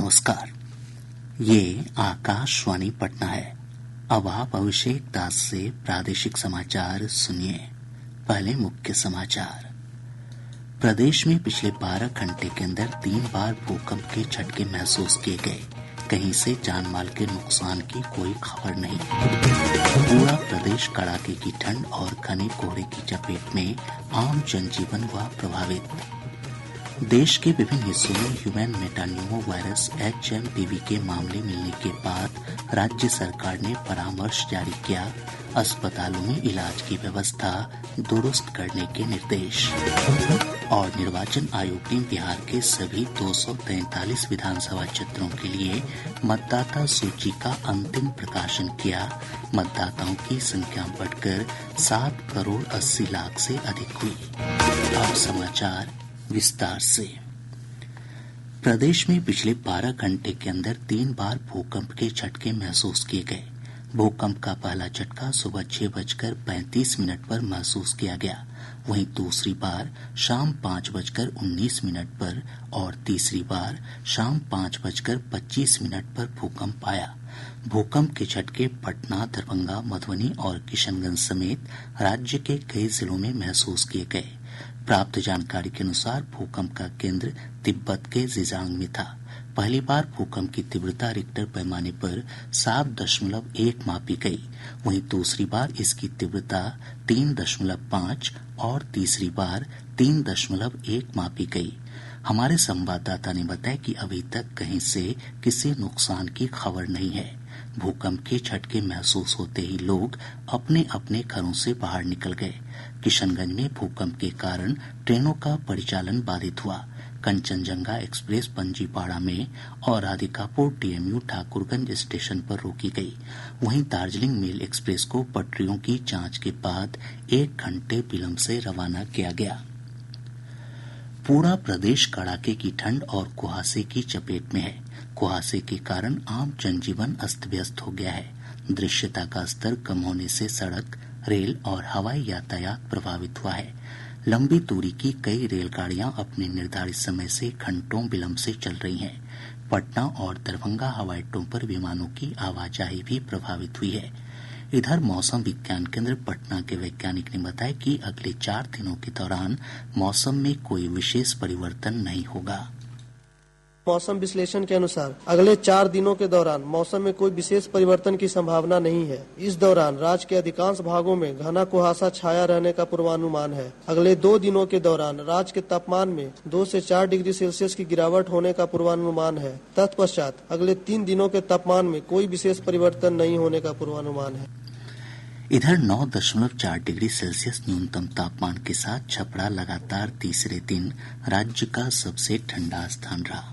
नमस्कार। ये आकाशवाणी पटना है। अब आप अभिषेक दास से प्रादेशिक समाचार सुनिए। पहले मुख्य समाचार। प्रदेश में पिछले 12 घंटे के अंदर 3 बार भूकंप के झटके महसूस किए गए। कहीं से जान माल के नुकसान की कोई खबर नहीं। पूरा प्रदेश कड़ाके की ठंड और घने कोहरे की चपेट में, आम जनजीवन हुआ प्रभावित। देश के विभिन्न हिस्सों में ह्यूमन मेटान्यूमो वायरस HMPV के मामले मिलने के बाद राज्य सरकार ने परामर्श जारी किया। अस्पतालों में इलाज की व्यवस्था दुरुस्त करने के निर्देश। और निर्वाचन आयोग ने बिहार के सभी 243 विधानसभा क्षेत्रों के लिए मतदाता सूची का अंतिम प्रकाशन किया। मतदाताओं की संख्या बढ़कर 7,80,00,000 से अधिक हुई। अब समाचार विस्तार से। प्रदेश में पिछले 12 घंटे के अंदर 3 बार भूकंप के झटके महसूस किए गए। भूकंप का पहला झटका सुबह 6:35 पर महसूस किया गया। वहीं दूसरी बार शाम 5:19 पर और तीसरी बार शाम 5:25 पर भूकंप आया। भूकंप के झटके पटना, दरभंगा, मधुबनी और किशनगंज समेत राज्य के कई जिलों में महसूस किए गए। प्राप्त जानकारी के अनुसार भूकंप का केंद्र तिब्बत के जिजांग में था। पहली बार भूकंप की तीव्रता रिक्टर पैमाने पर 7.1 मापी गई। वहीं दूसरी बार इसकी तीव्रता 3.5 और तीसरी बार 3.1 मापी गई। हमारे संवाददाता ने बताया कि अभी तक कहीं से किसी नुकसान की खबर नहीं है। भूकंप के झटके महसूस होते ही लोग अपने अपने घरों से बाहर निकल गए। किशनगंज में भूकंप के कारण ट्रेनों का परिचालन बाधित हुआ। कंचनजंगा एक्सप्रेस पंजीपाड़ा में और राधिकापुर TMU ठाकुरगंज स्टेशन पर रोकी गई। वहीं दार्जिलिंग मेल एक्सप्रेस को पटरियों की जांच के बाद 1 घंटे विलंब से रवाना किया गया। पूरा प्रदेश कड़ाके की ठंड और कुहासे की चपेट में है। कुहासे के कारण आम जनजीवन अस्त व्यस्त हो गया है। दृश्यता का स्तर कम होने से सड़क, रेल और हवाई यातायात प्रभावित हुआ है। लंबी दूरी की कई रेलगाड़ियां अपने निर्धारित समय से घंटों विलंब से चल रही हैं। पटना और दरभंगा हवाई अड्डों पर विमानों की आवाजाही भी प्रभावित हुई है। इधर मौसम विज्ञान केंद्र पटना के वैज्ञानिक ने बताया कि अगले 4 दिनों के दौरान मौसम में कोई विशेष परिवर्तन नहीं होगा। मौसम विश्लेषण के अनुसार अगले 4 दिनों के दौरान मौसम में कोई विशेष परिवर्तन की संभावना नहीं है। इस दौरान राज्य के अधिकांश भागों में घना कुहासा छाया रहने का पूर्वानुमान है। अगले 2 दिनों के दौरान राज्य के तापमान में 2 से 4 डिग्री सेल्सियस की गिरावट होने का पूर्वानुमान है। तत्पश्चात अगले 3 दिनों के तापमान में कोई विशेष परिवर्तन नहीं होने का पूर्वानुमान है। इधर 9.4 डिग्री सेल्सियस न्यूनतम तापमान के साथ छपरा लगातार तीसरे दिन राज्य का सबसे ठंडा स्थान रहा।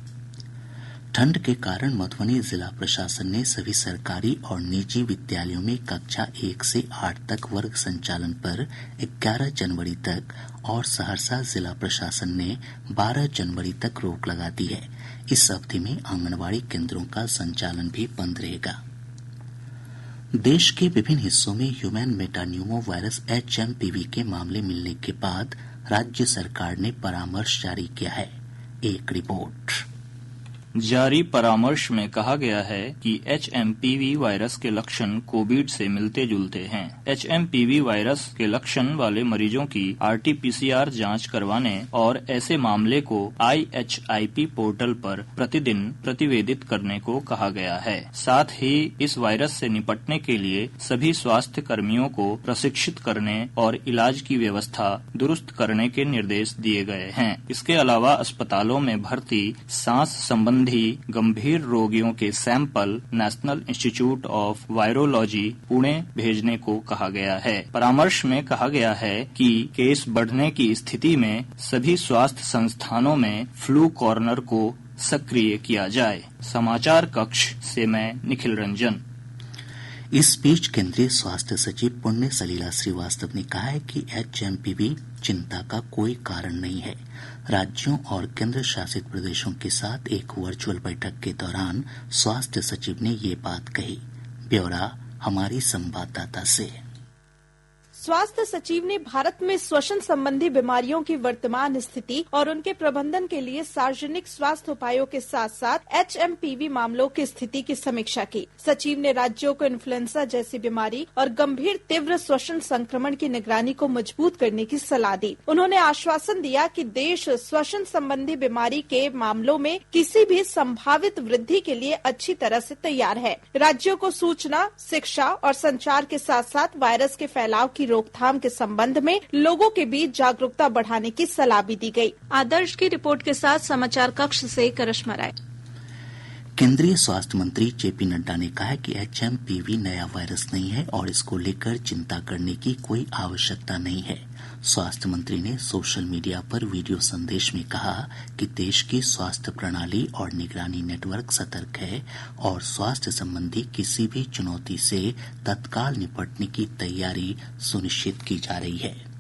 ठंड के कारण मधुबनी जिला प्रशासन ने सभी सरकारी और निजी विद्यालयों में कक्षा 1 से 8 तक वर्ग संचालन पर 11 जनवरी तक और सहरसा जिला प्रशासन ने 12 जनवरी तक रोक लगा दी है। इस अवधि में आंगनबाड़ी केंद्रों का संचालन भी बंद रहेगा। देश के विभिन्न हिस्सों में ह्यूमन मेटान्यूमो वायरस HMPV के मामले मिलने के बाद राज्य सरकार ने परामर्श जारी किया है। एक रिपोर्ट। जारी परामर्श में कहा गया है कि HMPV वायरस के लक्षण कोविड से मिलते जुलते हैं। HMPV वायरस के लक्षण वाले मरीजों की RT-PCR जांच करवाने और ऐसे मामले को IHIP पोर्टल पर प्रतिदिन प्रतिवेदित करने को कहा गया है। साथ ही इस वायरस से निपटने के लिए सभी स्वास्थ्य कर्मियों को प्रशिक्षित करने और इलाज की व्यवस्था दुरुस्त करने के निर्देश दिए गए हैं। इसके अलावा अस्पतालों में भर्ती सांस संबंधी गंभीर रोगियों के sample national institute of virology Pune भेजने को कहा गया है। परामर्श में कहा गया है कि केस बढ़ने की स्थिति में सभी स्वास्थ्य संस्थानों में फ्लू कॉर्नर को सक्रिय किया जाए। समाचार कक्ष से मैं निखिल रंजन। इस बीच केंद्रीय स्वास्थ्य सचिव पुण्य सलीला श्रीवास्तव ने कहा है कि HMPV चिंता का कोई कारण नहीं है। राज्यों और केंद्र शासित प्रदेशों के साथ एक वर्चुअल बैठक के दौरान स्वास्थ्य सचिव ने ये बात कही। ब्यौरा हमारी संवाददाता से। स्वास्थ्य सचिव ने भारत में श्वसन संबंधी बीमारियों की वर्तमान स्थिति और उनके प्रबंधन के लिए सार्वजनिक स्वास्थ्य उपायों के साथ साथ HMPV मामलों की स्थिति की समीक्षा की। सचिव ने राज्यों को इन्फ्लुएंजा जैसी बीमारी और गंभीर तीव्र श्वसन संक्रमण की निगरानी को मजबूत करने की सलाह दी। उन्होंने आश्वासन दिया कि देश श्वसन संबंधी बीमारी के मामलों में किसी भी संभावित वृद्धि के लिए अच्छी तरह से तैयार है। राज्यों को सूचना, शिक्षा और संचार के साथ साथ वायरस के फैलाव की रोकथाम के संबंध में लोगों के बीच जागरूकता बढ़ाने की सलाह भी दी गई। आदर्श की रिपोर्ट के साथ समाचार कक्ष से करिश्मा राय। केंद्रीय स्वास्थ्य मंत्री जेपी नड्डा ने कहा है कि HMPV नया वायरस नहीं है और इसको लेकर चिंता करने की कोई आवश्यकता नहीं है। स्वास्थ्य मंत्री ने सोशल मीडिया पर वीडियो संदेश में कहा कि देश की स्वास्थ्य प्रणाली और निगरानी नेटवर्क सतर्क है और स्वास्थ्य संबंधी किसी भी चुनौती से तत्काल निपटने की तैयारी सुनिश्चित की जा रही है।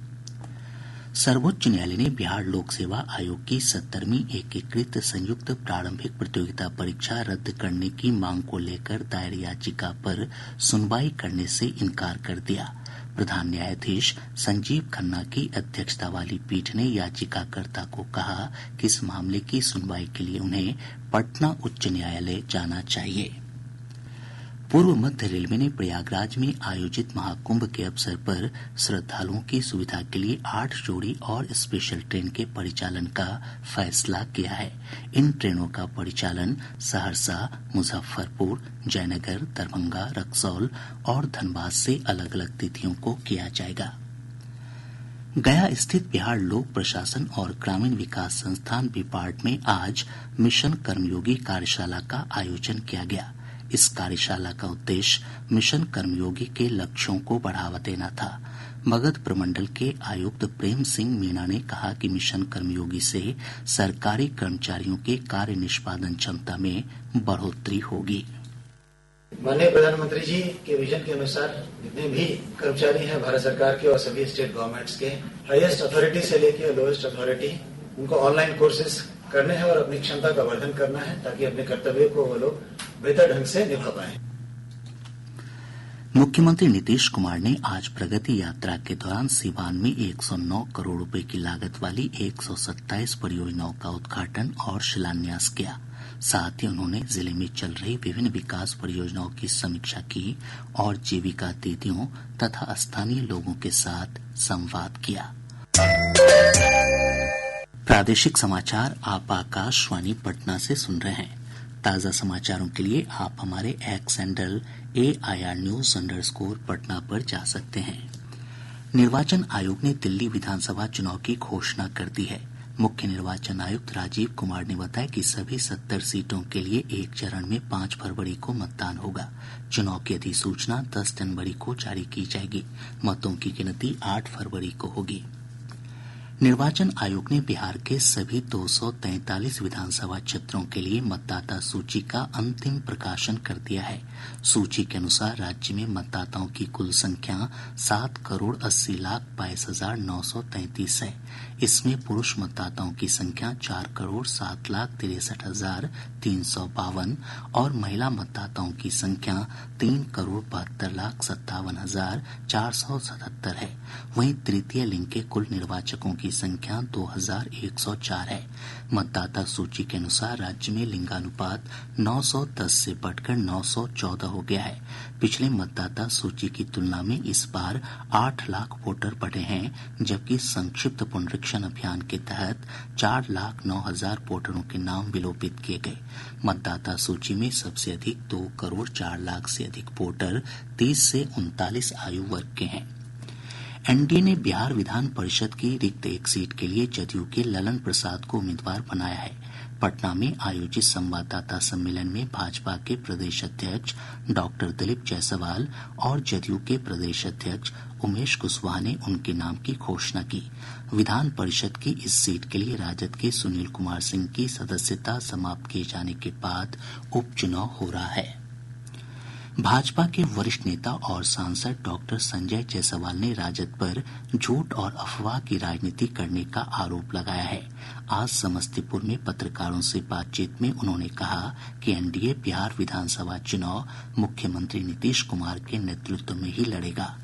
सर्वोच्च न्यायालय ने बिहार लोक सेवा आयोग की 70वीं एकीकृत संयुक्त प्रारंभिक प्रतियोगिता परीक्षा रद्द करने की मांग को लेकर दायर याचिका पर सुनवाई करने से इनकार कर दिया। प्रधान न्यायाधीश संजीव खन्ना की अध्यक्षता वाली पीठ ने याचिकाकर्ता को कहा कि इस मामले की सुनवाई के लिए उन्हें पटना उच्च न्यायालय जाना चाहिए। पूर्व मध्य रेलवे ने प्रयागराज में आयोजित महाकुंभ के अवसर पर श्रद्धालुओं की सुविधा के लिए 8 जोड़ी और स्पेशल ट्रेन के परिचालन का फैसला किया है। इन ट्रेनों का परिचालन सहरसा, मुजफ्फरपुर, जयनगर, दरभंगा, रक्सौल और धनबाद से अलग अलग तिथियों को किया जाएगा। गया स्थित बिहार लोक प्रशासन और ग्रामीण विकास संस्थान बिपार्ट में आज मिशन कर्मयोगी कार्यशाला का आयोजन किया गया। इस कार्यशाला का उद्देश्य मिशन कर्मयोगी के लक्ष्यों को बढ़ावा देना था। मगध प्रमंडल के आयुक्त प्रेम सिंह मीणा ने कहा कि मिशन कर्मयोगी से सरकारी कर्मचारियों के कार्य निष्पादन क्षमता में बढ़ोतरी होगी। माननीय प्रधानमंत्री जी के विजन के अनुसार जितने भी कर्मचारी हैं भारत सरकार के और सभी स्टेट गवर्नमेंट्स के, हाईएस्ट अथॉरिटी से लेकर लोएस्ट अथॉरिटी, उनको ऑनलाइन कोर्सेज करने हैं और अपनी क्षमता का वर्धन करना है ताकि अपने कर्तव्य को वो लोग बेहतर ढंग से निभा पाएं। मुख्यमंत्री नीतीश कुमार ने आज प्रगति यात्रा के दौरान सीवान में 109 करोड़ रुपए की लागत वाली 127 परियोजनाओं का उद्घाटन और शिलान्यास किया। साथ ही उन्होंने जिले में चल रही विभिन्न विकास परियोजनाओं की समीक्षा की और जीविका दीदियों तथा स्थानीय लोगों के साथ संवाद किया। प्रादेशिक समाचार आप आकाशवाणी पटना से सुन रहे हैं। ताज़ा समाचारों के लिए आप हमारे एक्स हैंडल AIRnews_पटना पर जा सकते हैं। निर्वाचन आयोग ने दिल्ली विधानसभा चुनाव की घोषणा कर दी है। मुख्य निर्वाचन आयुक्त राजीव कुमार ने बताया कि सभी 70 सीटों के लिए एक चरण में 5 फरवरी को मतदान होगा। चुनाव की अधिसूचना 10 जनवरी को जारी की जाएगी। मतों की गिनती 8 फरवरी को होगी। निर्वाचन आयोग ने बिहार के सभी 243 विधानसभा क्षेत्रों के लिए मतदाता सूची का अंतिम प्रकाशन कर दिया है। सूची के अनुसार राज्य में मतदाताओं की कुल संख्या 7,80,22,933 है। इसमें पुरुष मतदाताओं की संख्या 4,07,63,352 और महिला मतदाताओं की संख्या 3,72,57,477 है। वहीं तृतीय लिंग के कुल निर्वाचकों की संख्या 2,104 है। मतदाता सूची के अनुसार राज्य में लिंगानुपात 910 से बढ़कर 914 हो गया है। पिछले मतदाता सूची की तुलना में इस बार 8 लाख वोटर बढ़े हैं, जबकि संक्षिप्त पुनरीक्षण अभियान के तहत 4,09,000 वोटरों के नाम विलोपित किए गए। मतदाता सूची में सबसे अधिक 2 करोड़ 4 लाख से अधिक वोटर 30 से 39 आयु वर्ग के हैं। एनडीए ने बिहार विधान परिषद की रिक्त एक सीट के लिए जदयू के ललन प्रसाद को उम्मीदवार बनाया है। पटना में आयोजित संवाददाता सम्मेलन में भाजपा के प्रदेश अध्यक्ष डॉक्टर दिलीप जायसवाल और जदयू के प्रदेश अध्यक्ष उमेश कुशवाहा ने उनके नाम की घोषणा की। विधान परिषद की इस सीट के लिए राजद के सुनील कुमार सिंह की सदस्यता समाप्त किए जाने के बाद उपचुनाव हो रहा है। भाजपा के वरिष्ठ नेता और सांसद डॉक्टर संजय जायसवाल ने राजद पर झूठ और अफवाह की राजनीति करने का आरोप लगाया है। आज समस्तीपुर में पत्रकारों से बातचीत में उन्होंने कहा कि एनडीए बिहार विधानसभा चुनाव मुख्यमंत्री नीतीश कुमार के नेतृत्व में ही लड़ेगा।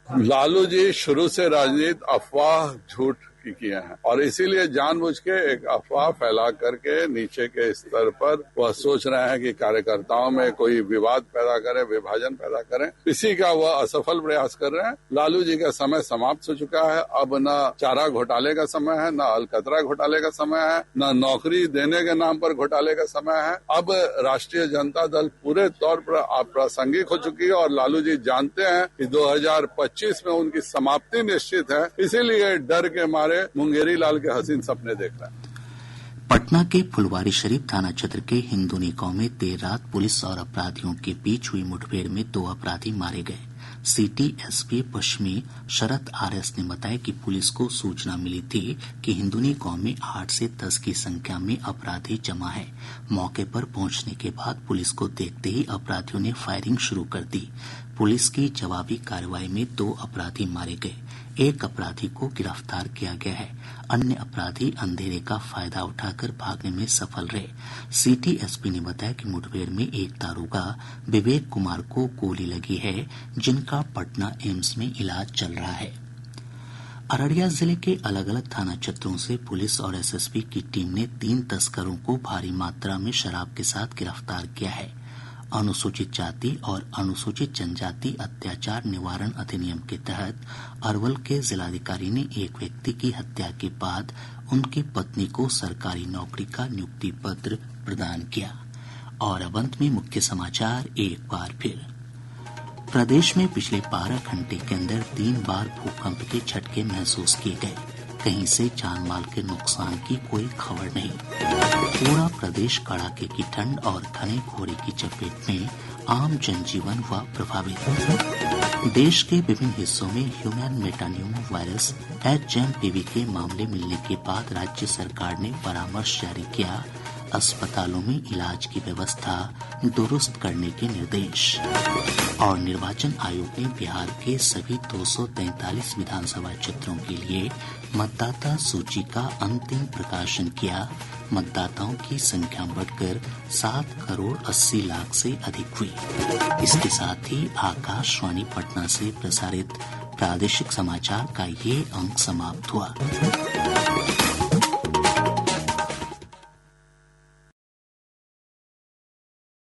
लालू जी शुरू से राजनीति अफवाह झूठ की किए हैं और इसीलिए जानबूझ के एक अफवाह फैला करके नीचे के स्तर पर वह सोच रहे हैं कि कार्यकर्ताओं में कोई विवाद पैदा करें, विभाजन पैदा करें। इसी का वह असफल प्रयास कर रहे हैं। लालू जी का समय समाप्त हो चुका है। अब न चारा घोटाले का समय है, न अलकतरा घोटाले का समय है, न नौकरी देने के नाम पर घोटाले का समय है। अब राष्ट्रीय जनता दल पूरे तौर पर अप्रासंगिक हो चुकी है और लालू जी जानते हैं कि 2025 में उनकी समाप्ति निश्चित है। इसीलिए डर के मारे मुंगेरी लाल के हसीन सपने देख रहे हैं। पटना के फुलवारी शरीफ थाना क्षेत्र के हिंदुनी गांव में देर रात पुलिस और अपराधियों के बीच हुई मुठभेड़ में 2 अपराधी मारे गए। सिटी एसपी पश्चिमी शरद आरएस ने बताया कि पुलिस को सूचना मिली थी कि हिंदुनी गांव में 8 से 10 की संख्या में अपराधी जमा है। मौके पर पहुंचने के बाद पुलिस को देखते ही अपराधियों ने फायरिंग शुरू कर दी। पुलिस की जवाबी कार्रवाई में 2 अपराधी मारे गए। एक अपराधी को गिरफ्तार किया गया है। अन्य अपराधी अंधेरे का फायदा उठाकर भागने में सफल रहे। सिटी एसपी ने बताया कि मुठभेड़ में एक दारोगा विवेक कुमार को गोली लगी है, जिनका पटना एम्स में इलाज चल रहा है। अररिया जिले के अलग अलग थाना क्षेत्रों से पुलिस और एसएसबी की टीम ने 3 तस्करों को भारी मात्रा में शराब के साथ गिरफ्तार किया है। अनुसूचित जाति और अनुसूचित जनजाति अत्याचार निवारण अधिनियम के तहत अरवल के जिलाधिकारी ने एक व्यक्ति की हत्या के बाद उनकी पत्नी को सरकारी नौकरी का नियुक्ति पत्र प्रदान किया। और अब अंत में मुख्य समाचार एक बार फिर। प्रदेश में पिछले 12 घंटे के अंदर 3 बार भूकंप के झटके महसूस किए गए। कहीं से जान माल के नुकसान की कोई खबर नहीं। पूरा प्रदेश कड़ाके की ठंड और घने कोहरे की चपेट में, आम जनजीवन हुआ प्रभावित। देश के विभिन्न हिस्सों में ह्यूमन मेटान्यूमो वायरस HMPV के मामले मिलने के बाद राज्य सरकार ने परामर्श जारी किया। अस्पतालों में इलाज की व्यवस्था दुरुस्त करने के निर्देश। और निर्वाचन आयोग ने बिहार के सभी 243 विधानसभा क्षेत्रों के लिए मतदाता सूची का अंतिम प्रकाशन किया। मतदाताओं की संख्या बढ़कर 7,80,00,000 से अधिक हुई। इसके साथ ही आकाशवाणी पटना से प्रसारित प्रादेशिक समाचार का ये अंक समाप्त हुआ।